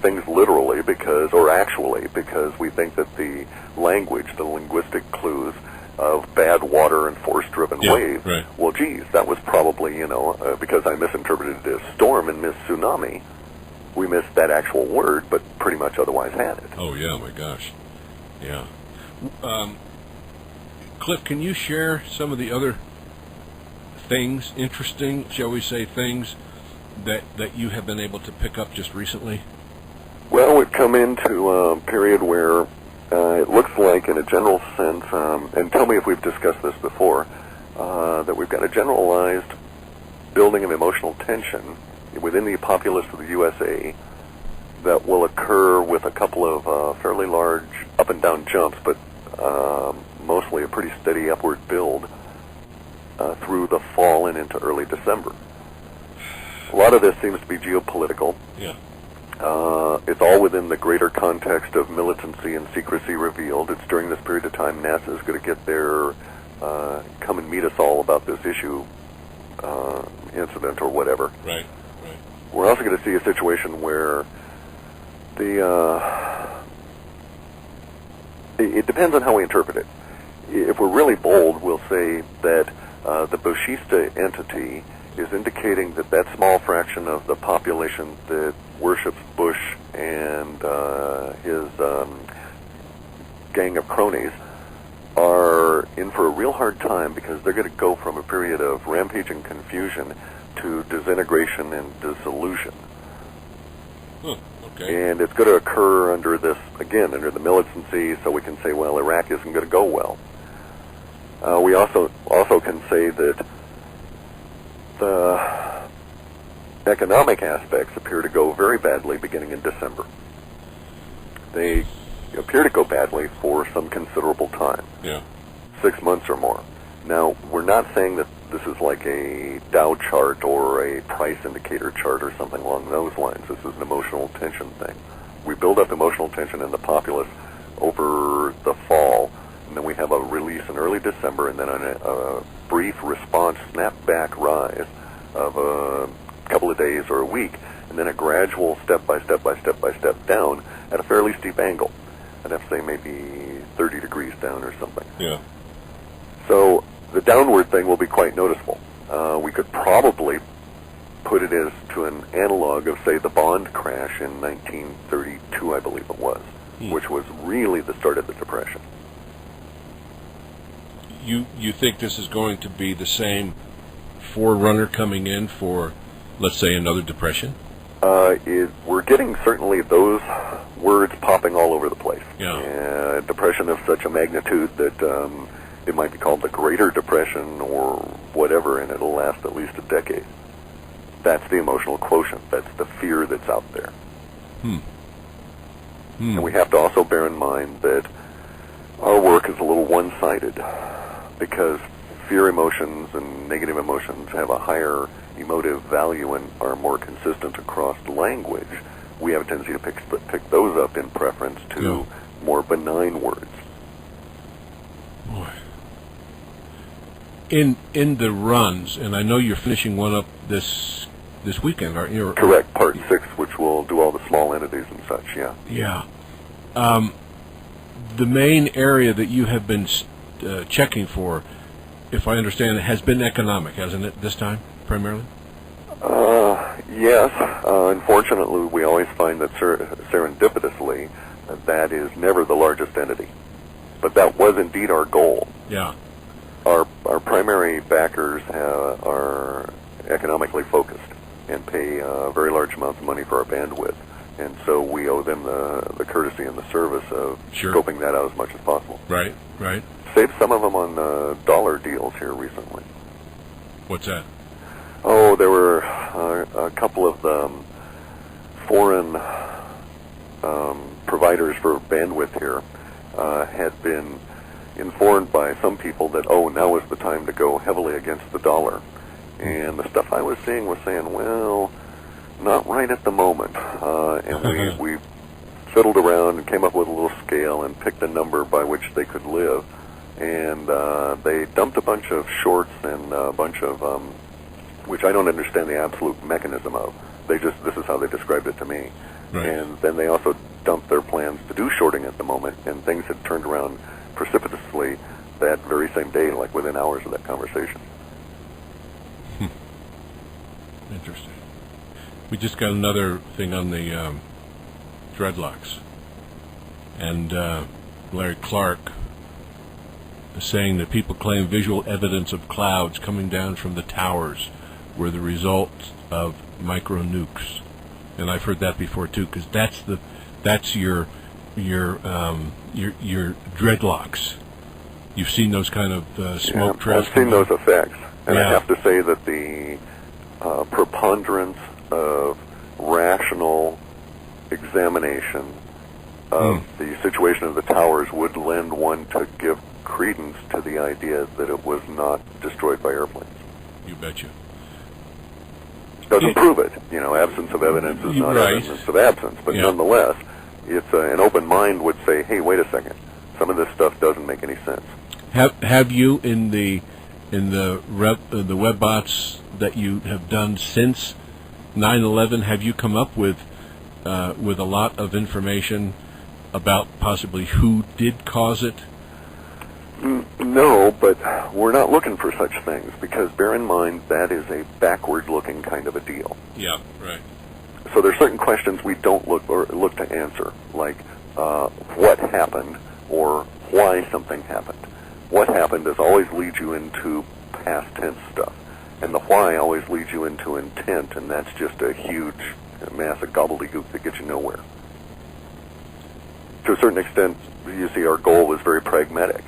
things literally or actually, because we think that the language, the linguistic clues of bad water and force-driven waves, right. Well, geez, that was probably, because I misinterpreted it as storm and missed tsunami, we missed that actual word, but pretty much otherwise had it. Oh, yeah, my gosh. Yeah. Clif, can you share some of the other things, interesting, shall we say, things that you have been able to pick up just recently? Well, we've come into a period where it looks like, in a general sense, and tell me if we've discussed this before, that we've got a generalized building of emotional tension within the populace of the USA that will occur with a couple of fairly large up and down jumps, but mostly a pretty steady upward build through the fall and into early December. A lot of this seems to be geopolitical. Yeah. It's all within the greater context of militancy and secrecy revealed. It's during this period of time NASA is going to get their come and meet us all about this issue incident or whatever. Right. We're also going to see a situation where it depends on how we interpret it. If we're really bold, we'll say that the Bushista entity is indicating that that small fraction of the population that worships Bush and his gang of cronies are in for a real hard time, because they're going to go from a period of rampaging confusion to disintegration and dissolution. Okay. And it's going to occur under this, again, under the militancy, so we can say, well, Iraq isn't going to go well. We also can say that the economic aspects appear to go very badly beginning in December. They appear to go badly for some considerable time. Yeah. 6 months or more. Now, we're not saying that this is like a Dow chart or a price indicator chart or something along those lines. This is an emotional tension thing. We build up emotional tension in the populace over the fall, and then we have a release in early December, and then a brief response snap-back rise of a couple of days or a week, and then a gradual step-by-step down at a fairly steep angle. I'd have to say maybe 30 degrees down or something. Yeah. So the downward thing will be quite noticeable. We could probably put it as to an analog of, say, the bond crash in 1932, I believe it was, which was really the start of the Depression. You think this is going to be the same forerunner coming in for, let's say, another depression? We're getting certainly those words popping all over the place. Yeah. Depression of such a magnitude that it might be called the Greater Depression or whatever, and it'll last at least a decade. That's the emotional quotient. That's the fear that's out there. And we have to also bear in mind that our work is a little one-sided, because fear emotions and negative emotions have a higher emotive value and are more consistent across language. We have a tendency to pick those up in preference to more benign words. Boy. In the runs, and I know you're finishing one up this weekend, aren't you? Correct, part 6, which will do all the small entities and such, yeah. Yeah. The main area that you have been checking for, if I understand it, has been economic, hasn't it, this time, primarily? Yes. Unfortunately, we always find that serendipitously, that is never the largest entity. But that was indeed our goal. Yeah. Our primary backers are economically focused and pay very large amounts of money for our bandwidth. And so we owe them the courtesy and the service of scoping that out as much as possible. Right. Saved some of them on dollar deals here recently. What's that? Oh, there were a couple of foreign providers for bandwidth here had been informed by some people that, now is the time to go heavily against the dollar. And the stuff I was seeing was saying, well, not right at the moment. And we fiddled around and came up with a little scale and picked a number by which they could live. And they dumped a bunch of shorts and a bunch of, which I don't understand the absolute mechanism of. This is how they described it to me. Right. And then they also dumped their plans to do shorting at the moment, and things had turned around precipitously that very same day, like within hours of that conversation. Interesting. We just got another thing on the dreadlocks, and Larry Clark is saying that people claim visual evidence of clouds coming down from the towers were the result of micro nukes, and I've heard that before too, because that's your dreadlocks. You've seen those kind of smoke trails. I've seen those effects, and Yeah. I have to say that the preponderance of rational examination of the situation of the towers would lend one to give credence to the idea that it was not destroyed by airplanes. You betcha. Doesn't prove it. Absence of evidence is not Right. evidence of absence, but Yeah. nonetheless, it's an open mind would say, hey, wait a second, some of this stuff doesn't make any sense. Have you in the Webbots that you have done since 9/11? Have you come up with a lot of information about possibly who did cause it? No, but we're not looking for such things, because bear in mind that is a backward-looking kind of a deal. Yeah, right. So there's certain questions we don't look to answer, like what happened or why something happened. What happened is always leads you into past tense stuff, and the why always leads you into intent, and that's just a huge mass of gobbledygook that gets you nowhere. To a certain extent, you see, our goal was very pragmatic.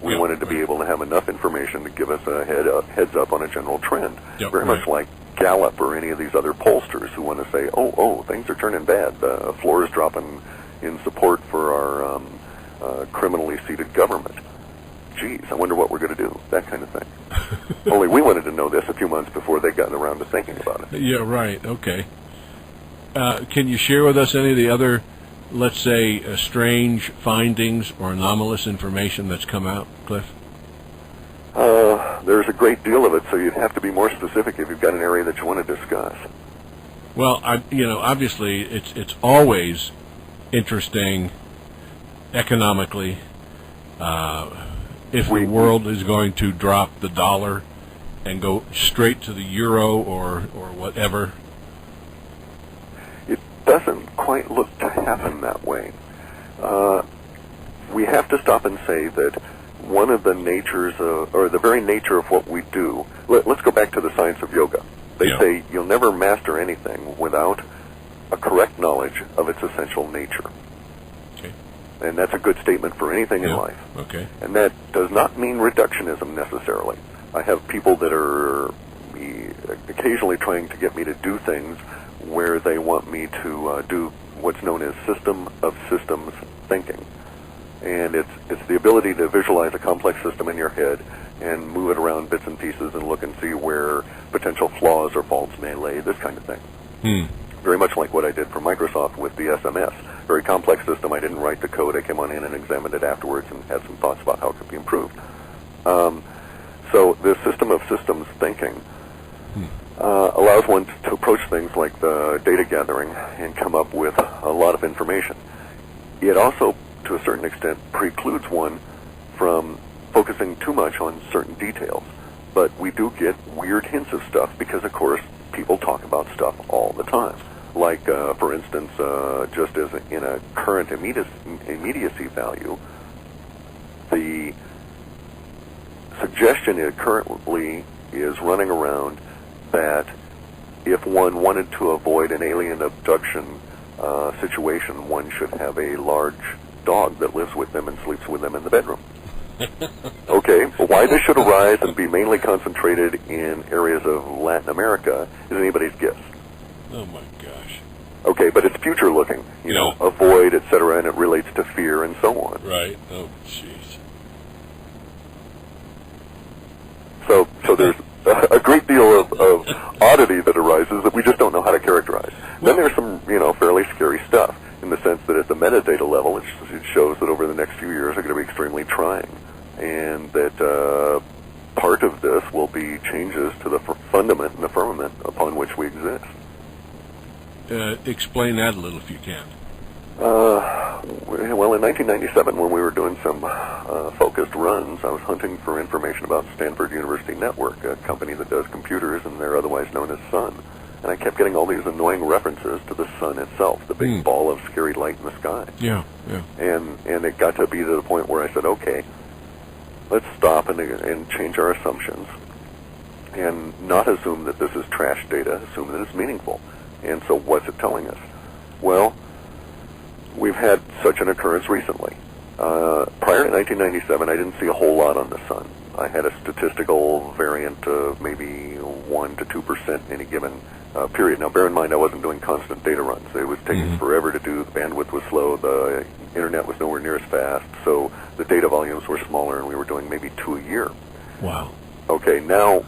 We Yep, wanted to be right. able to have enough information to give us a heads up on a general trend. Yep, Very right. much like Gallup or any of these other pollsters who want to say, oh, things are turning bad. The floor is dropping in support for our criminally seated government. Geez, I wonder what we're going to do. That kind of thing. Only we wanted to know this a few months before they'd gotten around to thinking about it. Yeah, right. Okay. Can you share with us any of the other, let's say, strange findings or anomalous information that's come out, Cliff? There's a great deal of it, so you'd have to be more specific if you've got an area that you want to discuss. Well, obviously, it's always interesting economically. If the world is going to drop the dollar and go straight to the euro or whatever. It doesn't quite look to happen that way. We have to stop and say that one of the natures or the very nature of what we do, let's go back to the science of yoga. They Yeah. say you'll never master anything without a correct knowledge of its essential nature. Okay. And that's a good statement for anything in Yeah. life. Okay. And that does not mean reductionism necessarily. I have people that are occasionally trying to get me to do things where they want me to do what's known as system of systems thinking. And it's the ability to visualize a complex system in your head and move it around bits and pieces and look and see where potential flaws or faults may lay, this kind of thing. Very much like what I did for Microsoft with the SMS. Very complex system. I didn't write the code. I came on in and examined it afterwards and had some thoughts about how it could be improved. So the system of systems thinking allows one to approach things like the data gathering and come up with a lot of information. It also, to a certain extent, precludes one from focusing too much on certain details. But we do get weird hints of stuff because, of course, people talk about stuff all the time. Like, for instance, just as in a current immediacy value, the suggestion currently is running around that if one wanted to avoid an alien abduction situation, one should have a large dog that lives with them and sleeps with them in the bedroom. Okay, well, why this should arise and be mainly concentrated in areas of Latin America is anybody's guess. Oh my gosh. Okay, but it's future-looking, you know, Yeah. avoid, etc., and it relates to fear and so on. Right. Oh, jeez. So there's a great deal of oddity that arises that we just don't know how to characterize. Then there's some, fairly scary stuff in the sense that at the metadata level, it shows that over the next few years are going to be extremely trying, and that part of this will be changes to the fundament and the firmament upon which we exist. explain that a little if you can. Well, in 1997, when we were doing some focused runs, I was hunting for information about Stanford University Network, a company that does computers, and they're otherwise known as Sun. And I kept getting all these annoying references to the sun itself, the big ball of scary light in the sky. Yeah, yeah. And it got to be to the point where I said, okay, let's stop and change our assumptions and not assume that this is trash data, assume that it's meaningful. And so what's it telling us? Well, we've had such an occurrence recently. Prior to 1997, I didn't see a whole lot on the sun. I had a statistical variant of maybe 1 to 2% any given period. Now, bear in mind, I wasn't doing constant data runs. It was taking forever to do. The bandwidth was slow. The internet was nowhere near as fast. So the data volumes were smaller, and we were doing maybe 2 a year. Wow. Okay, now